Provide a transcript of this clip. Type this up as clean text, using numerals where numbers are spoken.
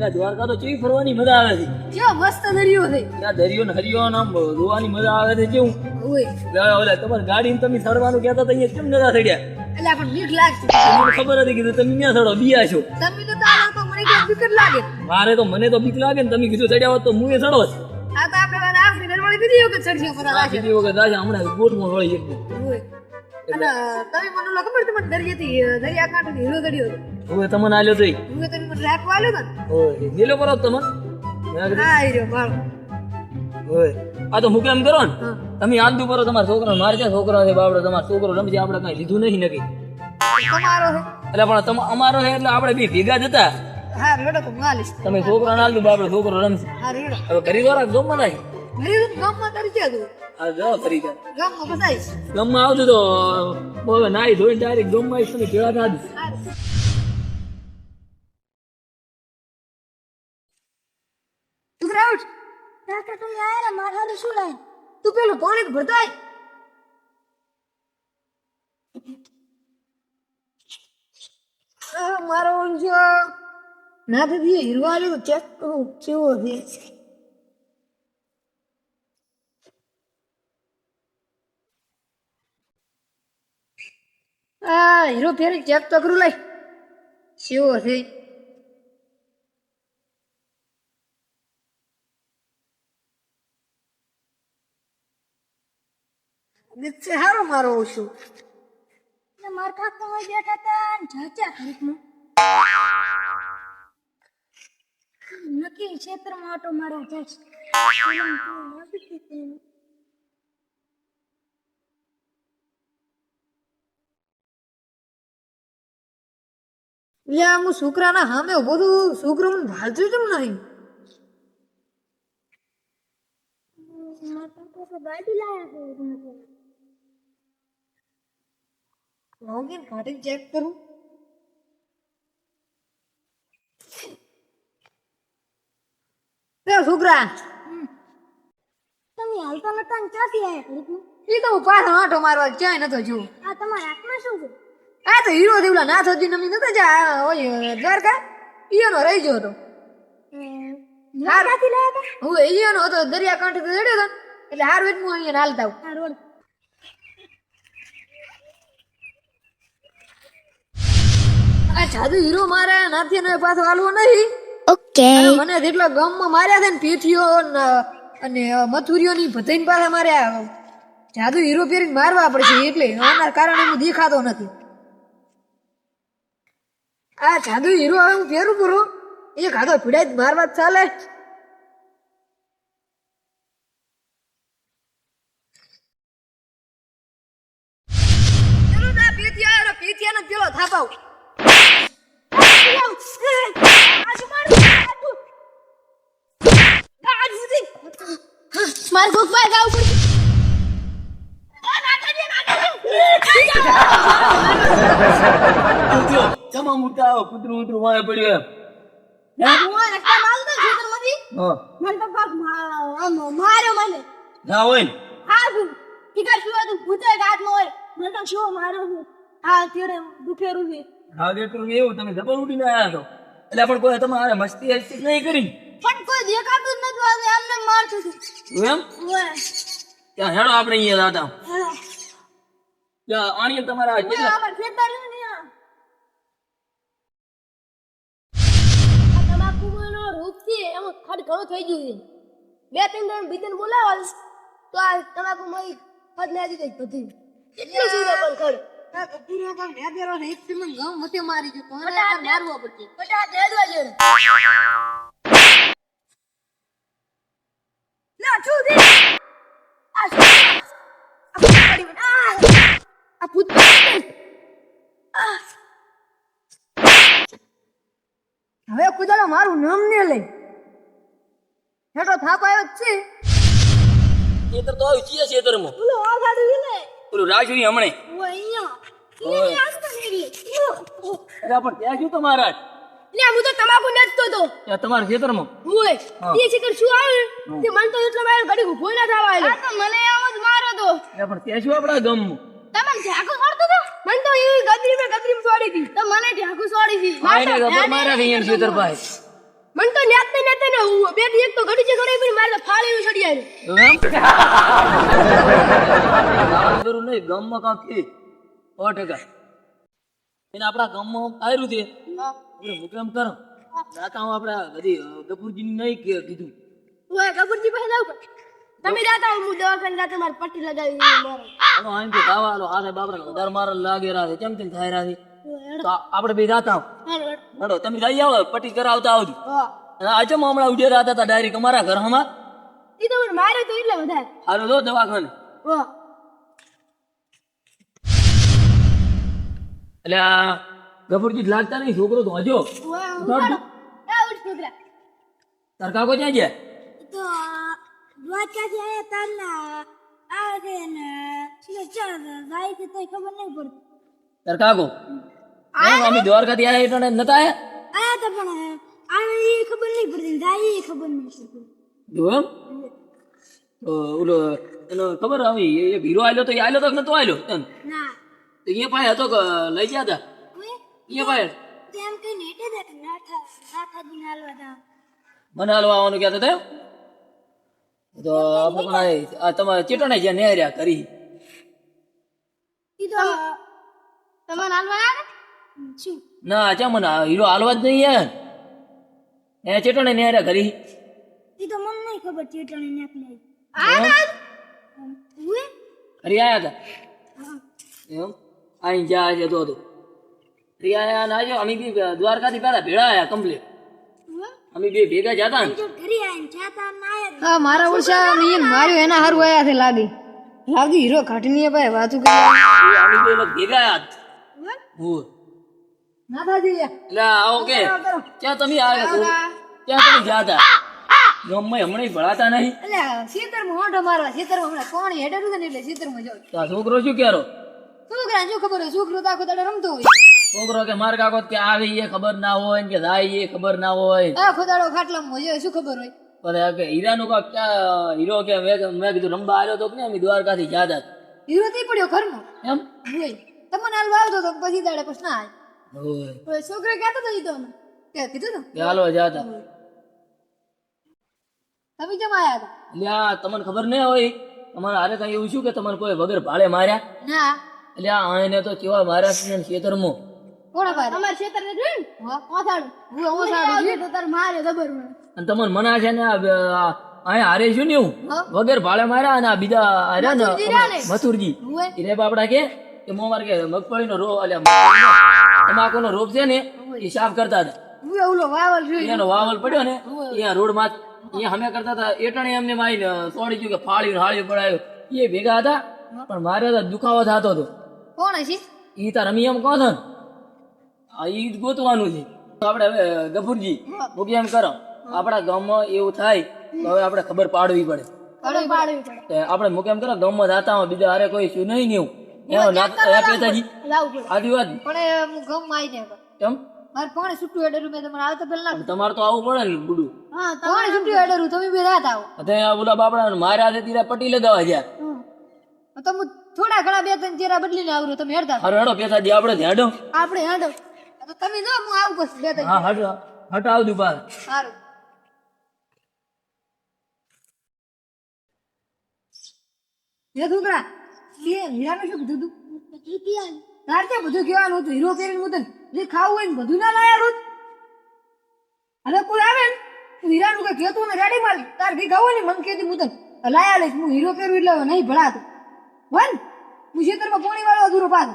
ત્યાં દ્વારકા તો કેવી ફરવાની મજા આવે છે. કેવો મસ્ત દરિયો છે. ત્યાં દરિયો ને હરિયો ને આમ જોવાની મજા આવે છે. કેવું ઓય ઓલા તમારી ગાડી તમે ચડવાનું કહેતા તો અહીંયા કેમ નતા ચડ્યા? એટલે આપણ બીક લાગશે. મને ખબર હતી કે તમે ત્યાં ચડો બિયા છો. તમે તો તારા તો મને કેમ બીક જ લાગે. મને તો બીક લાગે ને તમે કીધું ચડ્યા હોત તો હું એ ચડો જ. આ તો આપણે વાત આખરી ઘરવાળી દીધી વખત ચડશે પતા લાગે. બીજી વખત આજે હમણાં ગોઠમાં વળી એક ઓય અને તમે મને ઓલો ખબર તમને દરિયા કાંઠે હીરો દરિયો હતો. હવે તમને આલ્યો તો હું તમે મને રાખવા આલ્યો તો ને. ઓય નીલો કરો તમને હા હીરો મારો. ઓય આ તો હું કેમ કરો ને હા. તમે આંદુ કરો તમારા છોકરા મારે ક્યાં છોકરા છે બાપડો તમારો છોકરો રમશે આપણે કઈ લીધું નહીં નક્કી તમારો છે. એટલે પણ અમારો છે એટલે આપણે બી ભેગા જતા હા રેડો તો માલિશ. તમે છોકરા ના આલતું બાપડો છોકરો રમશે હા રેડો. હવે કરી દો રાખ ગમમાં નહીં મેરી તો ગામમાં કરી છે તું. આ જાઓ કરી દો ગામમાં બસાઈશ. ગમમાં આવતું તો હવે નાઈ ધોઈને ડાયરેક્ટ ગમમાં આવીશ તમે ભેળા થા દઈશ. તું રાઉટ કાકા તું આયા રે મારા હારું શું લાય. તું પેલું પાણી તો ભરતાય. મારો ઊંઝો ના તો દીએ હીરવા આવ્યો ચેક કરું કેવો છે. આ હીરો ફેરી ચેક તો કરું લઈ કેવો છે. નીચે હારો મારો ઓછું માર કાકા હોય બેઠા હતા ને જાચા ખરીદમાં નક્કી ક્ષેત્રમાં ઓટો મારવા જાય. યા હું છોકરાના સામે ઉભો છું છોકરો મને ભાલતું કેમ નહીં. ગાડી લાયા લોગિન કાઢી ચેક કરું. છોકરા તમે હાલતા નતા ને ક્યાંથી આયા ખરીદમાં? એ તો હું પાછો આંટો મારવા ક્યાંય નતો જો. આ તમારા હાથમાં શું છે? આ તો હીરો દેવલા ના થતી નમી નતા જા ઓય દ્વારકા ઈયોનો રહી ગયો હતો. દ્વારકાથી લાયા હતા? હું ઈયોનો હતો દરિયા કાંઠે તો ચડ્યો હતો એટલે હાર વેટ હું અહીંયા હાલતા હું. આ રોડ આ જાદુ હીરો મારે નાથી ને પાછો હાલવો નહીં. ઓકે મને જેટલો ગામમાં માર્યા છે ને પીઠીઓ અને મથુરીઓની ભથઈને પાસે માર્યા જાદુ હીરો પહેરીને મારવા પડશે એટલે આના કારણે હું દેખાતો નથી. આ જાદુ હીરો હવે હું પહેરું પૂરું એ ખાધો પીડાય જ મારવા જ ચાલે. પીઠિયા પેલો થાપાવ માર ભૂખ પાય ગાવ પડી. જમા મૂર્તા આવો કૂતરું ઉતરું વાય પડ્યું માર્યો મને ના હોય ને હા ટીકા શું હતું ભૂતે હાથમાં હોય મને તો શું માર્યો છે. હા તેરે દુખેરું છે. હા દેખરું એવું તમે જબર ઉડીને આયા છો એટલે પણ કોઈ તમારે મસ્તી હસ્તી નહીં કરી પણ કોઈ દેખાતું જ નતું હવે એમને મારતું હતું. એમ ત્યાં હેડો આપણે અહીંયા દાદા ત્યાં આણીએ તમારા કેટલા અમાર ખેતર છે ને આ તમાકુનો રોગ છે એમાં ખડ ઘણો થઈ ગયું છે. બે ત્રણ જણ બીજાને બોલાવા તો આ તમાકુ મળી ખડ લેતી ગઈ બધી એટલું સુધે પણ ખડ આ કપૂરો પણ મેદેરો ને એક સિમન ગામ મતે મારી ગયો તો એને મારવો પડશે. બટા દેડવા જેડ ના છુદી આ આ ભૂત હવે કુદાલો મારું નામ ને લઈ હેઠો થાપ આવ્યો જ છે. ખેતર તો આવ્યું છીએ ખેતરમાં બોલો આ ગાડી છે ને પેલું રાખ્યું હમણે ઓ અહીંયા એ આસ્તો નહીં અરે પણ ત્યાં શું તમારા ને હું તો તમાકુ નચતો તો ત્યાં તમારા ખેતરમાં ઓય એ શિકર શું આવે તે મન તો એટલો માર ઘડી ઉભો ના થવા આવ્યો. આ તો મને આમ જ મારો તો પણ ત્યાં શું આપણા ગામમાં તમને ઢાકુ છોડતો તો મન તો એ ગદરી મે છોડી દી તો મને ઢાકુ છોડી દી આઈને ગબર મારા અહીંયા ખેતર પાસે મન તો ન્યાત ને હું બે થી એક તો ઘડી છે ઘડી પણ મારે તો ફાળી એવું ચડી આવ્યું એમ જરૂર નહીં ગામમાં કાંક કે 100% એને આપણા ગામમાં આવ્યું છે આપણે મુકેમ કરો દાતા હું આપણે બધી ગફુરજી નહીં કીધું ઓય કબૂરજી પાસે જાવ તમે જાતા હું દવાખાને જાતા મારે પટ્ટી લગાવી મારો આનો આમ તો દાવાલો હાથે બાપરા વધારે મારલ લાગે રાતે કેમ કેમ થાય રાતે તો આપણે બે જાતા હડો તમે જઈ આવો પટ્ટી કરાવતા આવજો હા આજે હમણાં ઉડે રાતા હતા ડાયરેક્ટ અમારા ઘર હમણાં ઈ તો મને મારે તો એટલે વધારે હાલો જો દવાખાને હા એટલે આ ગફુરજી લાગતા નહીં છોકરો તો હજો ઓય ઉઠાડો આ ઉઠ છોકરા તાર કાકો ક્યાં ગયા તો દ્વારકાથી આયા તારના આ છે ને ચાલ જાય છે તોય ખબર નહીં પડતી તાર કાકો અમે દ્વારકાથી આયા એટલે નતા આયા આયા તો પણ આને ઈ ખબર નહીં પડતી જાય ઈ ખબર નહીં પડતી જો એમ તો ઓલો એનો ખબર આવી એ હીરો આલ્યો તો એ આલ્યો તો કે નતો આલ્યો એમ ના તો એ પાસે હતો કે લઈ ગયા હતા એ પાસે તેમ કઈ નેટે દે ના થા દિન હાલવા દા મને હાલવા આવવાનું કહેતો હતો તો આપણે પણ આ તમારે ચેટણે જ્યાં નેહર્યા કરી ઈ તો તમાર હાલવા આવે શું ના ચા મને હીરો હાલવા જ નહીં યાર એ ચેટણે નેહર્યા કરી ઈ તો મને નહીં ખબર ચેટણી નાખલી આ ઉએ કરી આયા હતા એમ આઈ જા જતો હતો રિયા ના જો અમે બી દ્વારકાથી પહેલા ભેળા આયા કમ્પ્લીટ અમે બે ભેગા જતા ને ઘરે આઈને જાતા ના આયા હા મારા ઓળશા મેં માર્યો એના હારું આયા છે લાગી લાગી હીરો ઘાટની ભાઈ વાતું કરી અમે બે લોકો ભેગા આયા હું ના થાજી એટલે આવો કે ક્યાં તમે આવ્યા છો ક્યાં તમે જાતા ગામમાં હમણાં ભણાતા નહીં એટલે ખેતરમાં હોંઢો મારવા ખેતરમાં હમણાં પાણી હેડેલું છે ને એટલે ખેતરમાં જાઉં તો આ છોકરો શું ક્યારો છોકરા શું ખબર હોય છોકરો તો આખો દાડો રમતો હોય છોકરો કે માર કાકો કે આવે એ ખબર ના હોય કે જાય એ ખબર ના હોય આખો દાડો ખાટલામાં હોય શું ખબર હોય પણ કે હીરાનું કાક ક્યાં હીરો કે મેં કીધું રંબા આવ્યો તો કે ને અમે દ્વારકાથી જાતા હીરો થી પડ્યો ઘરમાં એમ હોય તમને હાલવા આવતો તો પછી દાડે પછી ના હોય આવે છોકરો કહેતો તો ઈ તો અમને કે કીધું ને કે હાલો જાતા તમે કેમ આયા હતા એટલે આ તમને ખબર નહીં હોય તમારે હારે કઈ એવું શું કે તમારે કોઈ વગર ભાડે માર્યા ના એટલે આ આને તો કેવા માર્યા છે ખેતરમાં કોણા પાડે અમાર ખેતર ને જોઈ હા ઓથાડું હું ઓસાડું તો તાર મારે જબર મને અને તમને મના છે ને અહીંયા હારે શું ને એવું હા. વગર ભાડે માર્યા અને આ બીજા હાર્યા મથુરજી રહ્યા ને ને. મથુરજી હોય એ બાપડા કે મોમાર કે મગફળીનો રોપ એટલે તમાકુનો રોપ છે ને એ સાફ કરતા હતા હું ઓલો વાવલ જોઈ એનો વાવલ પડ્યો ને અહીંયા રોડ માં અહીંયા અમે કરતા હતા એટાણે એમને મારી સોડી ગયું કે ફાળ્યું હાળ્યું પડાયું એ ભેગા હતા પણ મારે તો દુખાવો થતો હતો કોણ છે ઈ તાર અમે એમ કહો છો ને આ ઈ જ ગોતવાનું છે તો આપણે હવે ગફુરજી મૂકી એમ કરો આપણા ગામમાં એવું થાય તો હવે આપણે ખબર પાડવી પડે પાડવી પડે તો આપણે મૂકી એમ કરો ગામમાં જાતા હોય બીજા હારે કોઈ શું નહીં એવું એનો પેતાજી લાવવું પડે આદિવાસી પણ હું ગમ આવીને કેમ મારે પાણી છૂટું હેડરું મેં તમારે આવતા પહેલા પણ તમારે તો આવવું પડે ને બુડું હા પાણી છૂટું હેડરું તમે બી રાત આવો અત્યારે ઓલા બાપડા માર્યા છે તીરા પટ્ટી લગાવવા ગયા તો હું થોડા ઘણા બે ત્રણ ચેરા બદલીને આવરું તમે હેડતા હારો હેડો પેતાજી આપણે ત્યાં હેડો આપણે હાડો તો તમે જો હું આવું પછી બે ત્રણ હા હટ હટ આવજો બાર સારું એ છોકરા બે હીરાનું શું કીધું તું તાર ત્યાં બધું કહેવાનું હતું હીરો કરીને હું તને જે ખાવું હોય ને બધું ના લાયા રોજ હવે કોઈ આવે ને તું હીરાનું કઈ કહેતું ને રેડી માલ તાર ભી ખાવું ને મને કહેતી હું તને લાયા લઈશ હું હીરો કર્યું એટલે હવે નહીં ભળાતું હોય ને હું ખેતરમાં પોણી વાળો અધૂરો પાછો